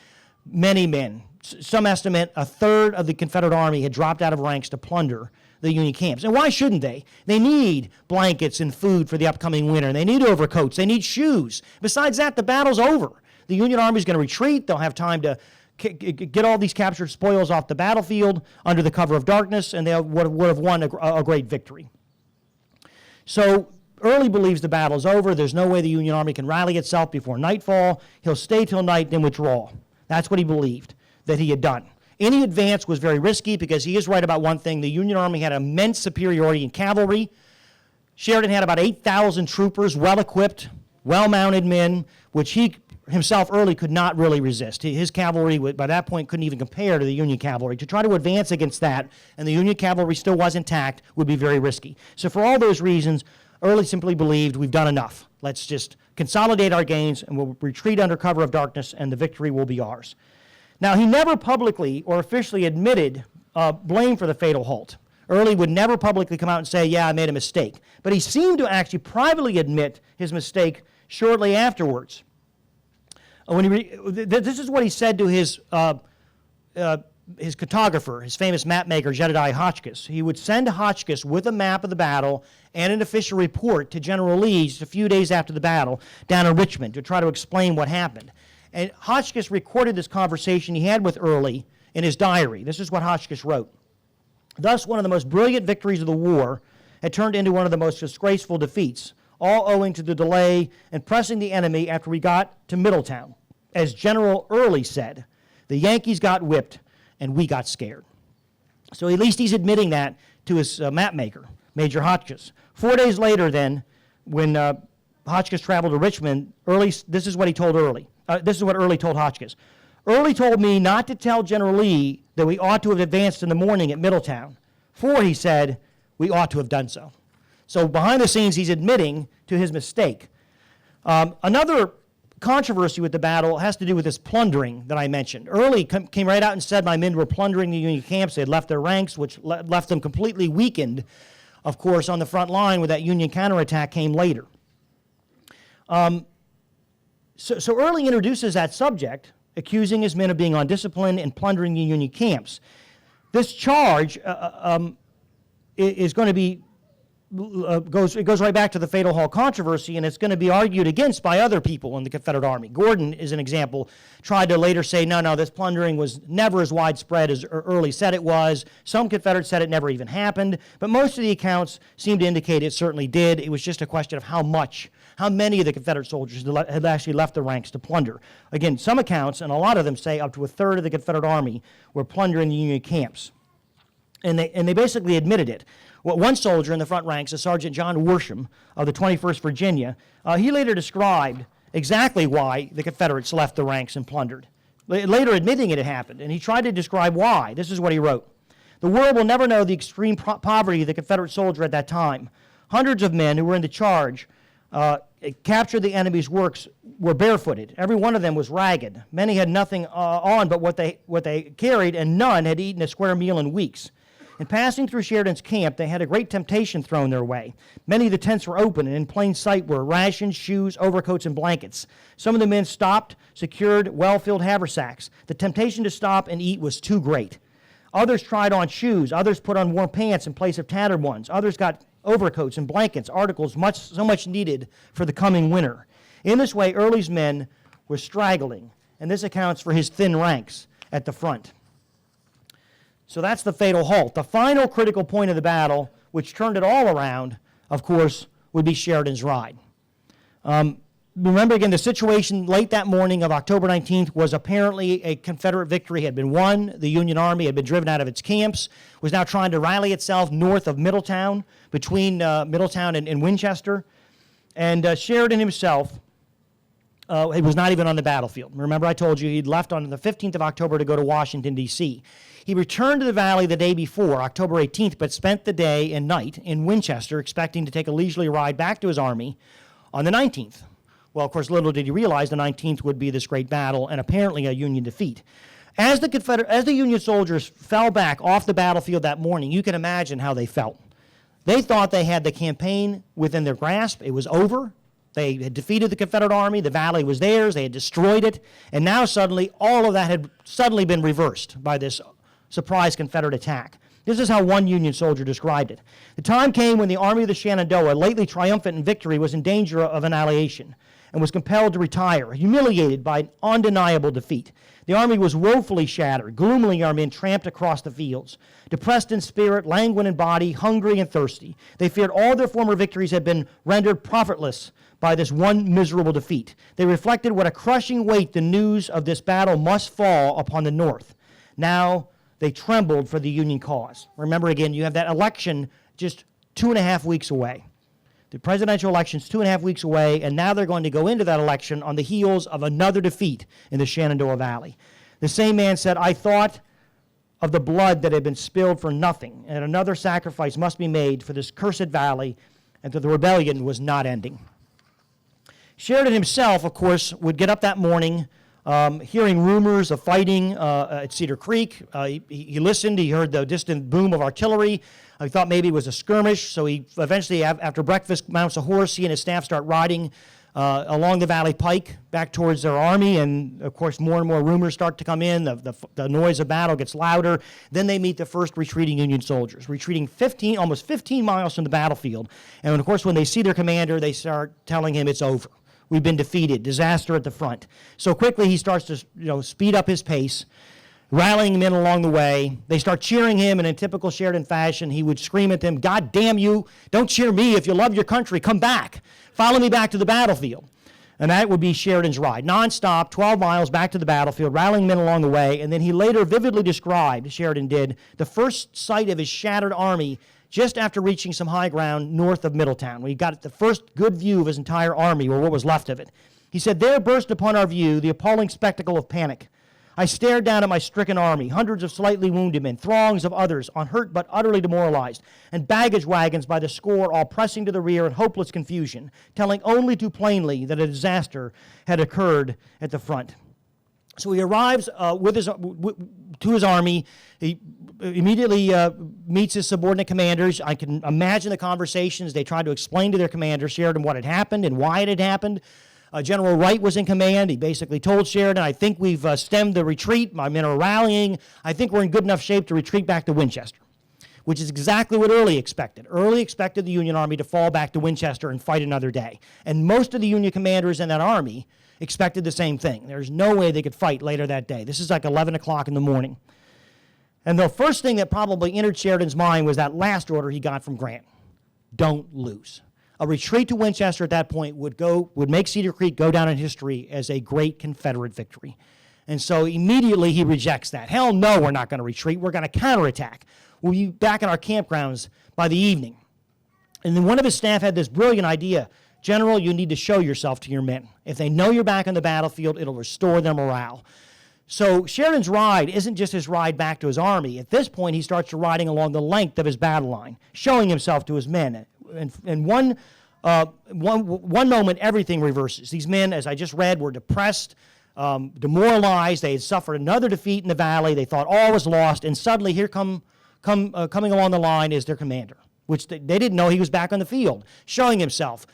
Many men. Some estimate a third of the Confederate army had dropped out of ranks to plunder the Union camps. And why shouldn't they? They need blankets and food for the upcoming winter. They need overcoats. They need shoes. Besides that, the battle's over. The Union Army is going to retreat. They'll have time to get all these captured spoils off the battlefield under the cover of darkness, and they would have won a great victory. So Early believes the battle's over. There's no way the Union Army can rally itself before nightfall. He'll stay till night, then withdraw. That's what he believed that he had done. Any advance was very risky because he is right about one thing. The Union Army had immense superiority in cavalry. Sheridan had about 8,000 troopers, well-equipped, well-mounted men, which he himself Early could not really resist. His cavalry, by that point, couldn't even compare to the Union cavalry. To try to advance against that, and the Union cavalry still was intact, would be very risky. So for all those reasons, Early simply believed, we've done enough. Let's just consolidate our gains, and we'll retreat under cover of darkness, and the victory will be ours. Now, he never publicly or officially admitted blame for the Fatal Halt. Early would never publicly come out and say, yeah, I made a mistake. But he seemed to actually privately admit his mistake shortly afterwards. This is what he said to his cartographer, his famous map maker, Jedediah Hotchkiss. He would send Hotchkiss with a map of the battle and an official report to General Leaves a few days after the battle down in Richmond to try to explain what happened. And Hotchkiss recorded this conversation he had with Early in his diary. This is what Hotchkiss wrote. Thus, one of the most brilliant victories of the war had turned into one of the most disgraceful defeats, all owing to the delay in pressing the enemy after we got to Middletown. As General Early said, the Yankees got whipped and we got scared. So at least he's admitting that to his map maker, Major Hotchkiss. 4 days later then, when Hotchkiss traveled to Richmond, this is what he told Early. This is what Early told Hotchkiss. Early told me not to tell General Lee that we ought to have advanced in the morning at Middletown, for, he said, we ought to have done so. So behind the scenes, he's admitting to his mistake. Another controversy with the battle has to do with this plundering that I mentioned. Early came right out and said my men were plundering the Union camps. They had left their ranks, which left them completely weakened, of course, on the front line where that Union counterattack came later. So Early introduces that subject, accusing his men of being undisciplined and plundering the Union camps. This charge is going to be it goes right back to the Fatal Halt controversy, and it's going to be argued against by other people in the Confederate Army. Gordon, is an example, tried to later say, no, this plundering was never as widespread as Early said it was. Some Confederates said it never even happened, but most of the accounts seem to indicate it certainly did. It was just a question of how many of the Confederate soldiers had actually left the ranks to plunder. Again, some accounts, and a lot of them say up to a third of the Confederate Army were plundering the Union camps. And they basically admitted it. Well, one soldier in the front ranks, a Sergeant John Worsham of the 21st Virginia, he later described exactly why the Confederates left the ranks and plundered, later admitting it had happened. And he tried to describe why. This is what he wrote. The world will never know the extreme poverty of the Confederate soldier at that time. Hundreds of men who were in the charge captured the enemy's works were barefooted. Every one of them was ragged. Many had nothing on but what they carried, and none had eaten a square meal in weeks. In passing through Sheridan's camp, they had a great temptation thrown their way. Many of the tents were open, and in plain sight were rations, shoes, overcoats, and blankets. Some of the men stopped, secured well-filled haversacks. The temptation to stop and eat was too great. Others tried on shoes. Others put on warm pants in place of tattered ones. Others got overcoats and blankets, articles so much needed for the coming winter. In this way, Early's men were straggling, and this accounts for his thin ranks at the front. So that's the Fatal Halt. The final critical point of the battle, which turned it all around, of course, would be Sheridans Ride. Remember, again, the situation late that morning of October 19th was apparently a Confederate victory had been won. The Union Army had been driven out of its camps, was now trying to rally itself north of Middletown, between Middletown and Winchester. And Sheridan himself, he was not even on the battlefield. Remember, I told you he'd left on the 15th of October to go to Washington, D.C. He returned to the valley the day before, October 18th, but spent the day and night in Winchester, expecting to take a leisurely ride back to his army on the 19th. Well, of course, little did he realize the 19th would be this great battle and apparently a Union defeat. As the Union soldiers fell back off the battlefield that morning, you can imagine how they felt. They thought they had the campaign within their grasp. It was over. They had defeated the Confederate Army. The valley was theirs. They had destroyed it. And now suddenly, all of that had suddenly been reversed by this surprise Confederate attack. This is how one Union soldier described it. The time came when the Army of the Shenandoah, lately triumphant in victory, was in danger of annihilation and was compelled to retire, humiliated by an undeniable defeat. The army was woefully shattered. Gloomily our men tramped across the fields. Depressed in spirit, languid in body, hungry and thirsty. They feared all their former victories had been rendered profitless by this one miserable defeat. They reflected what a crushing weight the news of this battle must fall upon the North. Now they trembled for the Union cause. Remember again, you have that election just 2.5 weeks away. The presidential election's 2.5 weeks away, and now they're going to go into that election on the heels of another defeat in the Shenandoah Valley. The same man said, I thought of the blood that had been spilled for nothing, and another sacrifice must be made for this cursed valley, and that the rebellion was not ending. Sheridan himself, of course, would get up that morning, hearing rumors of fighting at Cedar Creek. He listened. He heard the distant boom of artillery. He thought maybe it was a skirmish, so he eventually, after breakfast, mounts a horse. He and his staff start riding along the Valley Pike back towards their army, and of course more and more rumors start to come in. The noise of battle gets louder. Then they meet the first retreating Union soldiers, retreating almost 15 miles from the battlefield. And of course, when they see their commander, they start telling him it's over. We've been defeated, disaster at the front. So quickly he starts to speed up his pace. rallying men along the way. They start cheering him, and in typical Sheridan fashion, he would scream at them, "God damn you, don't cheer me. If you love your country, come back. Follow me back to the battlefield." And that would be Sheridan's Ride, nonstop, 12 miles back to the battlefield, rallying men along the way. And then he later vividly described, Sheridan did, the first sight of his shattered army just after reaching some high ground north of Middletown, where he got the first good view of his entire army, or what was left of it. He said, "There burst upon our view the appalling spectacle of panic. I stared down at my stricken army, hundreds of slightly wounded men, throngs of others, unhurt but utterly demoralized, and baggage wagons by the score all pressing to the rear in hopeless confusion, telling only too plainly that a disaster had occurred at the front." So he arrives to his army. He immediately meets his subordinate commanders. I can imagine the conversations. They tried to explain to their commander, Sheridan, what had happened and why it had happened. General Wright was in command. He basically told Sheridan, "I think we've stemmed the retreat. My men are rallying. I think we're in good enough shape to retreat back to Winchester," which is exactly what Early expected. Early expected the Union Army to fall back to Winchester and fight another day. And most of the Union commanders in that army expected the same thing. There's no way they could fight later that day. This is like 11 o'clock in the morning. And the first thing that probably entered Sheridan's mind was that last order he got from Grant: don't lose. A retreat to Winchester at that point would make Cedar Creek go down in history as a great Confederate victory. And so immediately he rejects that. Hell no, we're not going to retreat. We're going to counterattack. We'll be back at our campgrounds by the evening. And then one of his staff had this brilliant idea: "General, you need to show yourself to your men. If they know you're back on the battlefield, it'll restore their morale." So Sheridan's ride isn't just his ride back to his army. At this point, he starts riding along the length of his battle line, showing himself to his men. And one moment, everything reverses. These men, as I just read, were depressed, demoralized. They had suffered another defeat in the valley. They thought all was lost. And suddenly, here coming along the line is their commander, which they didn't know he was back on the field, showing himself,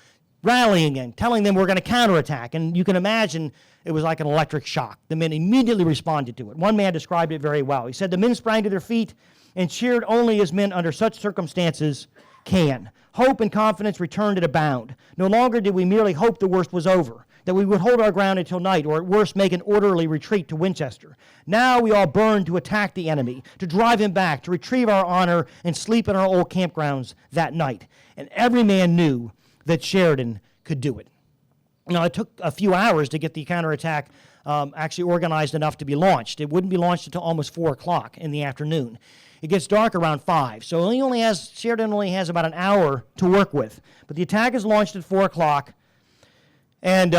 rallying and telling them we're going to counterattack. And you can imagine it was like an electric shock. The men immediately responded to it. One man described it very well. He said, "The men sprang to their feet and cheered only as men under such circumstances can. Hope and confidence returned at a bound. No longer did we merely hope the worst was over, that we would hold our ground until night, or at worst make an orderly retreat to Winchester. Now we all burned to attack the enemy, to drive him back, to retrieve our honor, and sleep in our old campgrounds that night." And every man knew that Sheridan could do it. Now, it took a few hours to get the counterattack actually organized enough to be launched. It wouldn't be launched until almost 4 o'clock in the afternoon. It gets dark around 5, so Sheridan only has about an hour to work with. But the attack is launched at 4 o'clock, and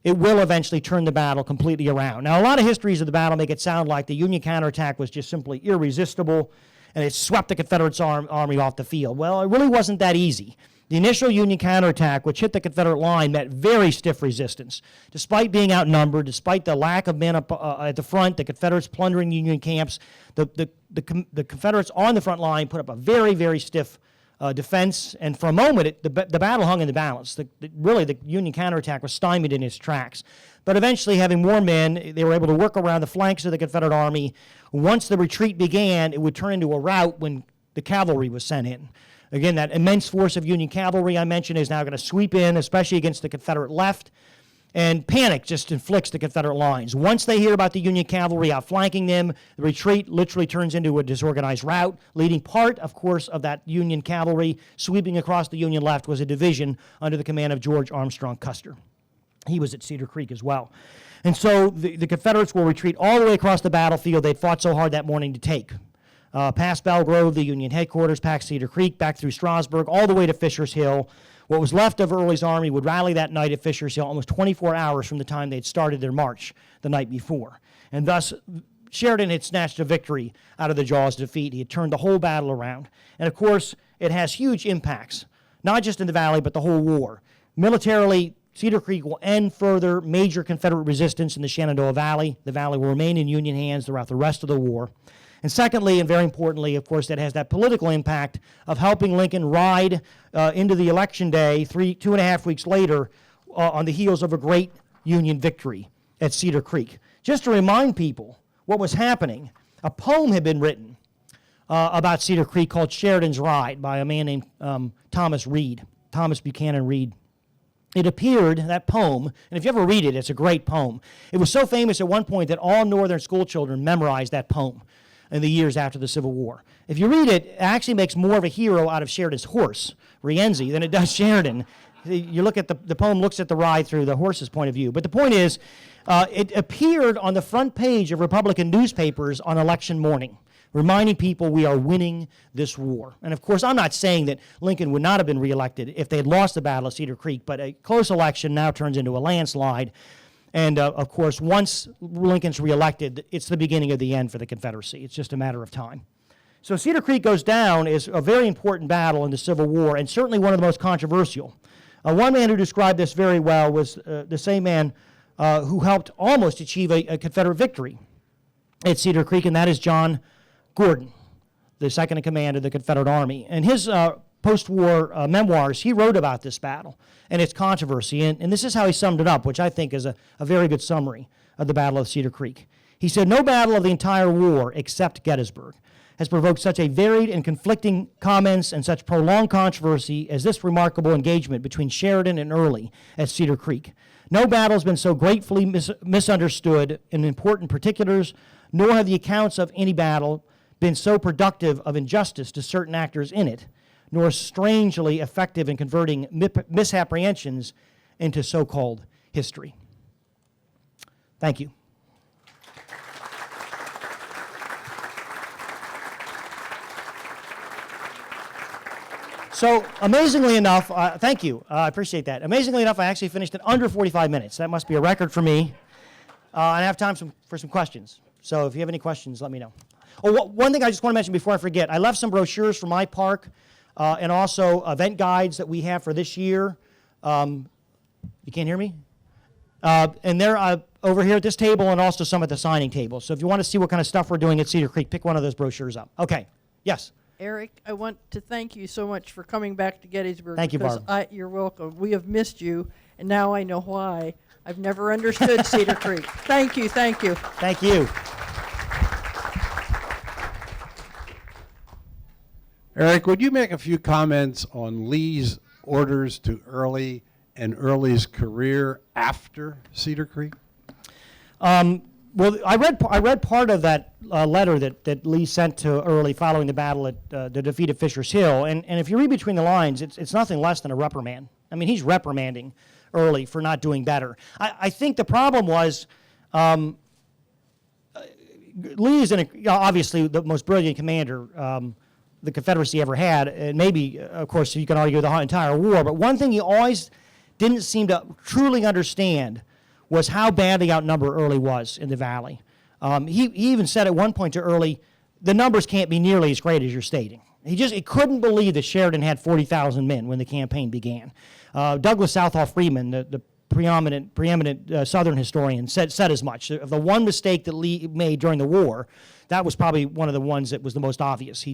it will eventually turn the battle completely around. Now, a lot of histories of the battle make it sound like the Union counterattack was just simply irresistible, and it swept the Confederate army off the field. Well, it really wasn't that easy. The initial Union counterattack, which hit the Confederate line, met very stiff resistance. Despite being outnumbered, despite the lack of men at the front, the Confederates plundering Union camps, the Confederates on the front line put up a very, very stiff defense, and for a moment, the battle hung in the balance. Really, the Union counterattack was stymied in its tracks. But eventually, having more men, they were able to work around the flanks of the Confederate army. Once the retreat began, it would turn into a rout when the cavalry was sent in. Again, that immense force of Union cavalry I mentioned is now going to sweep in, especially against the Confederate left, and panic just inflicts the Confederate lines. Once they hear about the Union cavalry outflanking them, the retreat literally turns into a disorganized rout. Leading part, of course, of that Union cavalry sweeping across the Union left was a division under the command of George Armstrong Custer. He was at Cedar Creek as well. And so the Confederates will retreat all the way across the battlefield they'd fought so hard that morning to take. Past Belle Grove, the Union headquarters, past Cedar Creek, back through Strasburg, all the way to Fisher's Hill. What was left of Early's army would rally that night at Fisher's Hill, almost 24 hours from the time they'd started their march the night before. And thus, Sheridan had snatched a victory out of the jaws of defeat. He had turned the whole battle around. And of course, it has huge impacts, not just in the valley, but the whole war. Militarily, Cedar Creek will end further major Confederate resistance in the Shenandoah Valley. The valley will remain in Union hands throughout the rest of the war. And secondly, and very importantly, of course, that has that political impact of helping Lincoln ride into the election day 2.5 weeks later on the heels of a great Union victory at Cedar Creek. Just to remind people what was happening, a poem had been written about Cedar Creek called Sheridans Ride by a man named Thomas Buchanan Reed. it appeared, that poem, and if you ever read it, it's a great poem. It was so famous at one point that all Northern school children memorized that poem in the years after the Civil War. If you read it, it actually makes more of a hero out of Sheridan's horse, Rienzi, than it does Sheridan. You look at the poem looks at the ride through the horse's point of view. But the point is, it appeared on the front page of Republican newspapers on election morning, reminding people we are winning this war. And of course, I'm not saying that Lincoln would not have been reelected if they had lost the Battle of Cedar Creek, but a close election now turns into a landslide. And of course, once Lincoln's reelected, it's the beginning of the end for the Confederacy. It's just a matter of time. So Cedar Creek goes down is a very important battle in the Civil War, and certainly one of the most controversial. One man who described this very well was the same man who helped almost achieve a Confederate victory at Cedar Creek, and that is John Gordon, the second in command of the Confederate Army. In his post-war memoirs, he wrote about this battle and its controversy, and this is how he summed it up, which I think is a very good summary of the Battle of Cedar Creek. He said, "No battle of the entire war, except Gettysburg, has provoked such a varied and conflicting comments and such prolonged controversy as this remarkable engagement between Sheridan and Early at Cedar Creek. No battle has been so gratefully misunderstood in important particulars, nor have the accounts of any battle been so productive of injustice to certain actors in it, nor strangely effective in converting misapprehensions into so-called history." Thank you. So, amazingly enough, thank you, I appreciate that. Amazingly enough, I actually finished in under 45 minutes. That must be a record for me. And I have time for some questions. So if you have any questions, let me know. Oh, one thing I just want to mention before I forget, I left some brochures for my park and also event guides that we have for this year. You can't hear me? And they're over here at this table and also some at the signing table. So if you want to see what kind of stuff we're doing at Cedar Creek, pick one of those brochures up. Okay, yes? Eric, I want to thank you so much for coming back to Gettysburg. Thank you, Barb. You're welcome. We have missed you, and now I know why. I've never understood Cedar Creek. Thank you, thank you. Thank you. Eric, would you make a few comments on Lee's orders to Early and Early's career after Cedar Creek? Well, I read part of that letter that Lee sent to Early following the battle at the defeat at Fisher's Hill, and if you read between the lines, it's nothing less than a reprimand. I mean, he's reprimanding Early for not doing better. I think the problem was Lee is obviously the most brilliant commander the Confederacy ever had, and maybe, of course, you can argue the entire war, but one thing he always didn't seem to truly understand was how badly outnumbered Early was in the Valley. He even said at one point to Early, the numbers can't be nearly as great as you're stating. He couldn't believe that Sheridan had 40,000 men when the campaign began. Douglas Southall Freeman, the preeminent Southern historian, said as much. Of the one mistake that Lee made during the war, that was probably one of the ones that was the most obvious.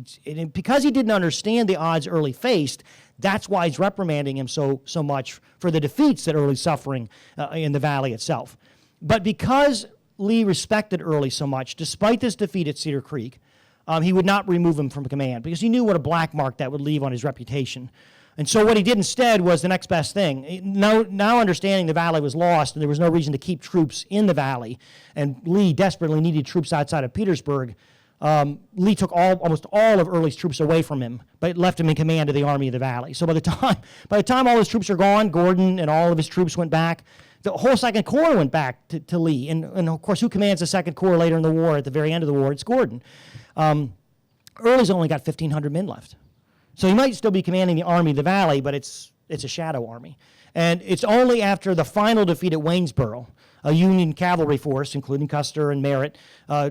Because he didn't understand the odds Early faced, that's why he's reprimanding him so much for the defeats that Early's suffering in the Valley itself. But because Lee respected Early so much, despite this defeat at Cedar Creek, he would not remove him from command because he knew what a black mark that would leave on his reputation. And so what he did instead was the next best thing. Now understanding the Valley was lost and there was no reason to keep troops in the Valley, and Lee desperately needed troops outside of Petersburg, Lee took almost all of Early's troops away from him, but left him in command of the Army of the Valley. So by the time all his troops are gone, Gordon and all of his troops went back. The whole Second Corps went back to Lee. And of course, who commands the Second Corps later in the war, at the very end of the war? It's Gordon. Early's only got 1,500 men left. So he might still be commanding the Army of the Valley, but it's a shadow army. And it's only after the final defeat at Waynesboro, a Union cavalry force, including Custer and Merritt,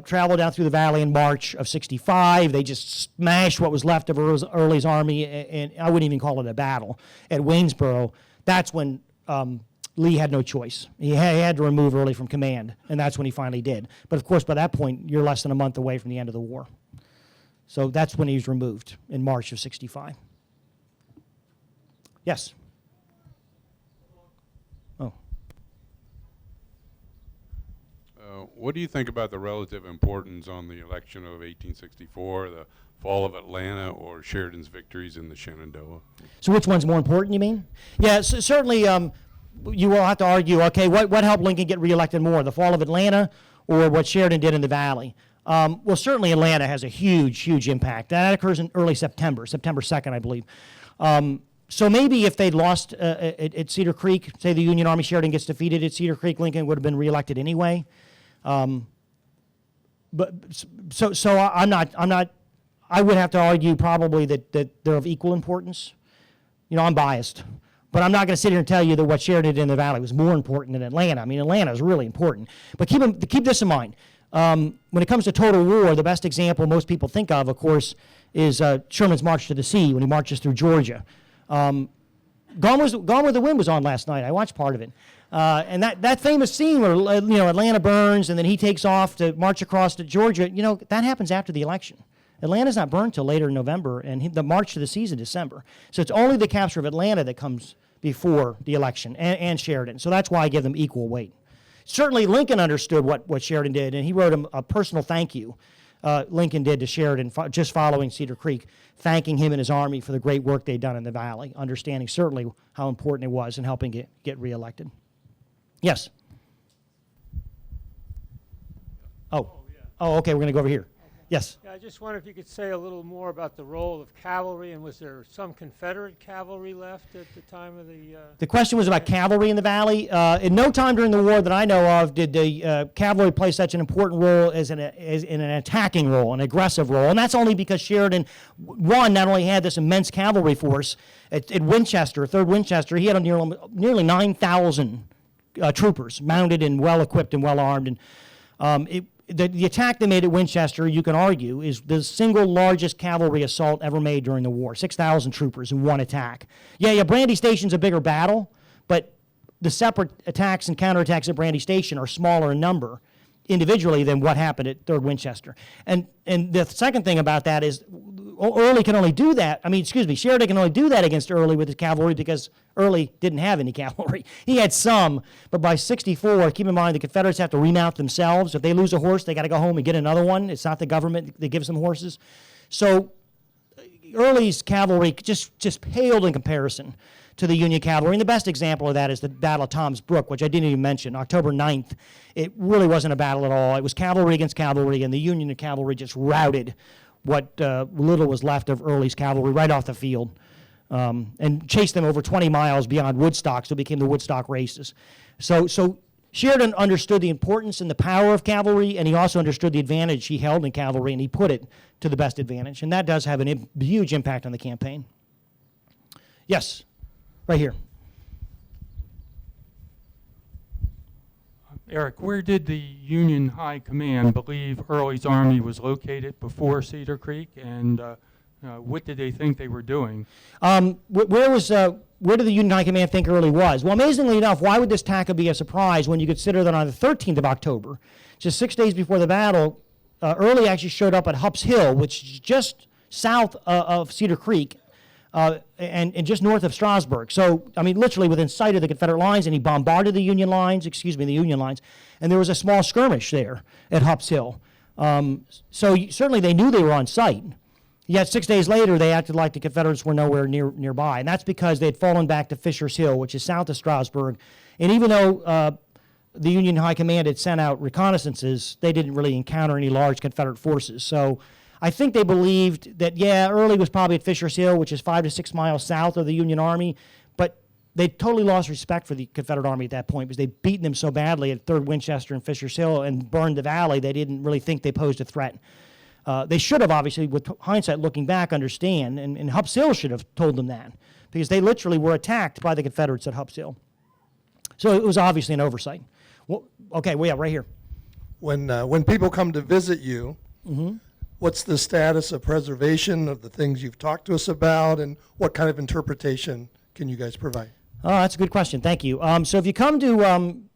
traveled down through the Valley in March of '65. They just smashed what was left of Early's army, and I wouldn't even call it a battle, at Waynesboro. That's when Lee had no choice. He had to remove Early from command, and that's when he finally did. But of course, by that point, you're less than a month away from the end of the war. So that's when he was removed, in March of '65. Yes? Oh. What do you think about the relative importance on the election of 1864, the fall of Atlanta, or Sheridan's victories in the Shenandoah? So which one's more important, you mean? Yeah, so certainly you will have to argue, okay, what helped Lincoln get reelected more, the fall of Atlanta or what Sheridan did in the Valley? Well, certainly Atlanta has a huge impact. That occurs in early September 2nd, I believe. So maybe if they'd lost at Cedar Creek, say the Union Army Sheridan gets defeated at Cedar Creek, Lincoln would have been reelected anyway. But so I'm not. I would have to argue probably that they're of equal importance. You know, I'm biased, but I'm not going to sit here and tell you that what Sheridan did in the Valley was more important than Atlanta. I mean, Atlanta is really important. But keep this in mind. When it comes to total war, the best example most people think of course, is Sherman's March to the Sea when he marches through Georgia. Gone with the Wind was on last night. I watched part of it. And that famous scene where, Atlanta burns and then he takes off to march across to Georgia, that happens after the election. Atlanta's not burned till later in November, and the March to the Sea is in December. So it's only the capture of Atlanta that comes before the election, and Sheridan. So that's why I give them equal weight. Certainly Lincoln understood what Sheridan did, and he wrote him a personal thank you. Lincoln did to Sheridan just following Cedar Creek, thanking him and his army for the great work they'd done in the Valley, understanding certainly how important it was in helping get reelected. Yes? Oh, okay, we're going to go over here. Yes? Yeah, I just wonder if you could say a little more about the role of cavalry, and was there some Confederate cavalry left at the time of the... The question was about cavalry in the Valley. In no time during the war that I know of did the cavalry play such an important role as in an attacking role, an aggressive role. And that's only because Sheridan, one, not only had this immense cavalry force at Winchester, 3rd Winchester, he had nearly 9,000 troopers, mounted and well-equipped and well-armed. And the attack they made at Winchester, you can argue, is the single largest cavalry assault ever made during the war. 6,000 troopers in one attack. Yeah, Brandy Station's a bigger battle, but the separate attacks and counterattacks at Brandy Station are smaller in number individually than what happened at 3rd Winchester. And the second thing about that is Sheridan can only do that against Early with his cavalry because Early didn't have any cavalry. He had some, but by 64, keep in mind the Confederates have to remount themselves. If they lose a horse, they got to go home and get another one. It's not the government that gives them horses. So Early's cavalry just paled in comparison to the Union cavalry. And the best example of that is the Battle of Tom's Brook, which I didn't even mention, October 9th. It really wasn't a battle at all. It was cavalry against cavalry, and the Union cavalry just routed what little was left of Early's cavalry right off the field and chased them over 20 miles beyond Woodstock, so it became the Woodstock races. So Sheridan understood the importance and the power of cavalry, and he also understood the advantage he held in cavalry, and he put it to the best advantage. And that does have a huge impact on the campaign. Yes, right here. Eric, where did the Union High Command believe Early's army was located before Cedar Creek, and what did they think they were doing? Where did the Union High Command think Early was? Well, amazingly enough, why would this attack be a surprise when you consider that on the 13th of October, just 6 days before the battle, Early actually showed up at Hupp's Hill, which is just south of Cedar Creek, and just north of Strasburg. So, I mean, literally within sight of the Confederate lines, and he bombarded the Union lines, and there was a small skirmish there at Hupp's Hill. So certainly they knew they were on site. Yet 6 days later, they acted like the Confederates were nowhere nearby, and that's because they had fallen back to Fisher's Hill, which is south of Strasburg. And even though the Union High Command had sent out reconnaissances, they didn't really encounter any large Confederate forces. So I think they believed that, Early was probably at Fisher's Hill, which is 5 to 6 miles south of the Union Army, but they totally lost respect for the Confederate Army at that point because they'd beaten them so badly at 3rd Winchester and Fisher's Hill and burned the valley, they didn't really think they posed a threat. They should have, obviously, with hindsight looking back, understand, and Hupp's Hill should have told them that because they literally were attacked by the Confederates at Hupp's Hill. So it was obviously an oversight. Well, right here. When people come to visit you, what's the status of preservation of the things you've talked to us about, and what kind of interpretation can you guys provide? Oh, that's a good question. Thank you. So if you come to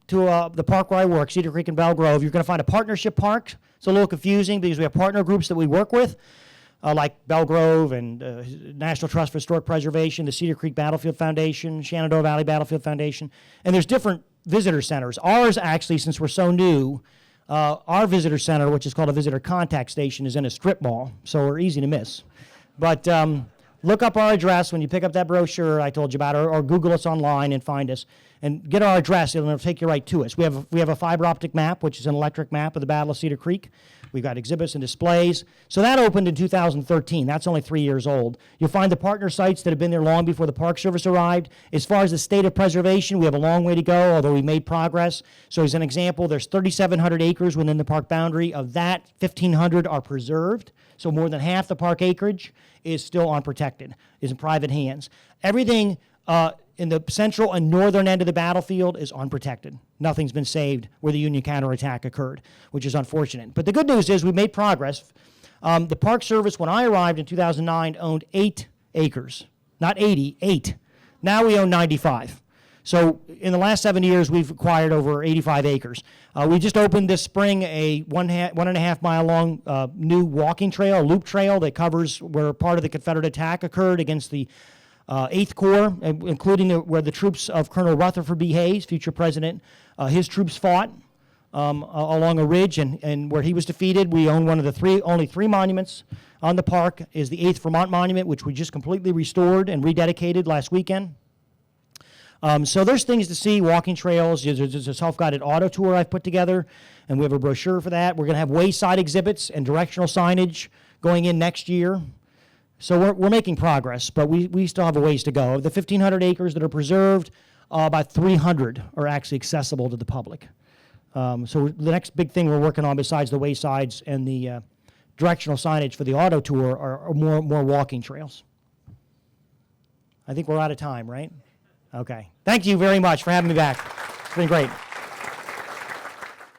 the park where I work, Cedar Creek and Belle Grove, you're going to find a partnership park. It's a little confusing because we have partner groups that we work with, like Belle Grove and National Trust for Historic Preservation, the Cedar Creek Battlefield Foundation, Shenandoah Valley Battlefield Foundation, and there's different visitor centers. Ours, actually, since we're so new, our visitor center, which is called a visitor contact station, is in a strip mall, so we're easy to miss. But look up our address when you pick up that brochure I told you about, or Google us online and find us. and get our address, and it'll take you right to us. We have a fiber optic map, which is an electric map of the Battle of Cedar Creek. We've got exhibits and displays. So that opened in 2013. That's only 3 years old. You'll find the partner sites that have been there long before the Park Service arrived. As far as the state of preservation, we have a long way to go, although we made progress. So as an example, there's 3,700 acres within the park boundary. Of that, 1,500 are preserved. So more than half the park acreage is still unprotected, is in private hands. Everything in the central and northern end of the battlefield is unprotected. Nothing's been saved where the Union counterattack occurred, which is unfortunate. But the good news is we made progress. The Park Service, when I arrived in 2009, owned 8 acres. Not 80, 8. Now we own 95. So in the last 7 years, we've acquired over 85 acres. We just opened this spring a 1.5 mile long new walking trail, a loop trail that covers where part of the Confederate attack occurred against the 8th Corps, including where the troops of Colonel Rutherford B. Hayes, future president, his troops fought along a ridge, and where he was defeated. We own one of the only three monuments on the park is the 8th Vermont Monument, which we just completely restored and rededicated last weekend. So there's things to see, walking trails. There's a self-guided auto tour I've put together, and we have a brochure for that. We're going to have wayside exhibits and directional signage going in next year. So we're making progress, but we still have a ways to go. Of the 1,500 acres that are preserved, about 300 are actually accessible to the public. So the next big thing we're working on, besides the waysides and the directional signage for the auto tour, are more walking trails. I think we're out of time, right? Okay. Thank you very much for having me back. It's been great.